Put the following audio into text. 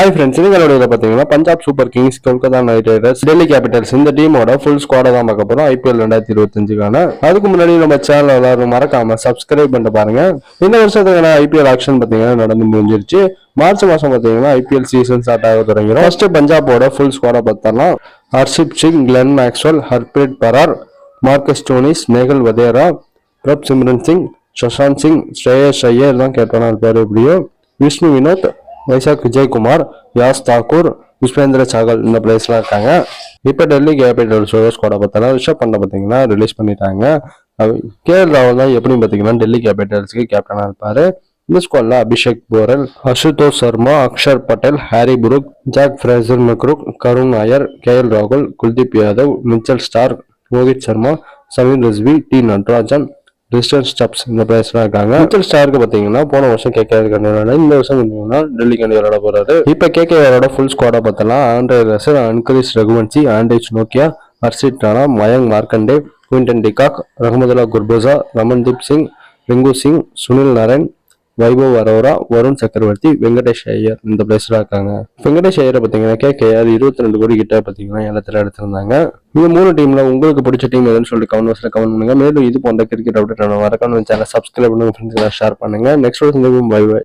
Hi friends, இதுங்களோட பார்த்தீங்கன்னா Punjab super Kings, Kolkata night Riders, Delhi Capitals இந்த டீமோட ஃபுல் ஸ்குவாடை தான் பார்க்க போறோம் IPL 2025க்கான. அதுக்கு முன்னாடி நம்ம சேனல் எல்லாரும் மறக்காம சப்ஸ்கிரைப் பண்ணிட்டு பாருங்க. இந்த வருஷத்துக்கான IPL ஆக்ஷன் பார்த்தீங்கன்னா நடந்து முடிஞ்சிருச்சு. மார்ச் மாசம் பார்த்தீங்கன்னா IPL சீசன் ஸ்டார்ட் ஆக தொடங்கிடும். ஃபர்ஸ்ட் பஞ்சாபோட ஃபுல் ஸ்குவாடை பார்த்தலாம். Heirship Singh, Glenn Maxwell, Harpreet பரார், Marcus Stoinis, Nehal Vadra, பிரப் Simran Singh, Sashant Singh, ஸ்ரேயஸ் ஐயர் தான் கேட்டான பேர் எப்படியோ, விஷ்ணு வினோத், வைசாக் விஜயகுமார், யாஸ் தாக்கூர், புஷ்பேந்திர சாகல் இந்த பிளேஸ்லாம் இருக்காங்க. இப்போ டெல்லி கேபிட்டல்ஸோட ஸ்குவாடை பார்த்தா ரிஷப் பண்ட பார்த்தீங்கன்னா ரிலீஸ் பண்ணிட்டாங்க. KL ராகுல் தான் எப்படி பார்த்தீங்கன்னா டெல்லி கேபிட்டல்ஸ்க்கு கேப்டனாக இருப்பாரு. இந்த ஸ்குவாட்ல Abhishek Porel, Ashutosh Sharma, Axar Patel, Harry Brook, Jake Fraser McGurk, Karun Nair, KL ராகுல், Kuldeep Yadav, Mitchell Starc, Rohit Sharma, Sameer Rizvi, Natarajan, Tristan Stubbs இந்த பிளேஸ்லாம் இருக்காங்க. மிச்சல் ஸ்டார்க்கு பார்த்தீங்கன்னா போன வருஷம் KKR கண்டிப்பாக இந்த வருஷம் பார்த்தீங்கன்னா டெல்லி கண்டிப்பாக போறாரு. இப்போ KKR ஃபுல் ஸ்குவாடை பார்த்தலாம். Andre Russell, Angkrish Raghuvanshi, Anrich நோக்கியா, ஹர்ஷித் ராணா, மயங்க் மார்க்கண்டே, குவிண்டன் டிகாக், ரஹமதுல்லா குர்போசா, ரமன்தீப் சிங், ரிங்கு சிங், சுனில் நரேன், வைபவ் அரோரா, வருண் சக்கரவர்த்தி, வெங்கடேஷ் ஐயர் இந்த பிளேஸ்ல இருக்காங்க. வெங்கடேஷ் ஐயரை பார்த்தீங்கன்னா KKR 22 கோடி கிட்ட பார்த்தீங்கன்னா இடத்துல எடுத்திருந்தாங்க. இந்த 3 டீம்ல உங்களுக்கு பிடிச்ச டீம் எதுன்னு சொல்லிட்டு கமெண்ட் பண்ணுங்க. மேலும் இது போன்ற கிரிக்கெட் அப்டேட் வரக்கான சேனல் சப்ஸ்கிரைப் பண்ணுங்க, ஷேர் பண்ணுங்க. Next bye by.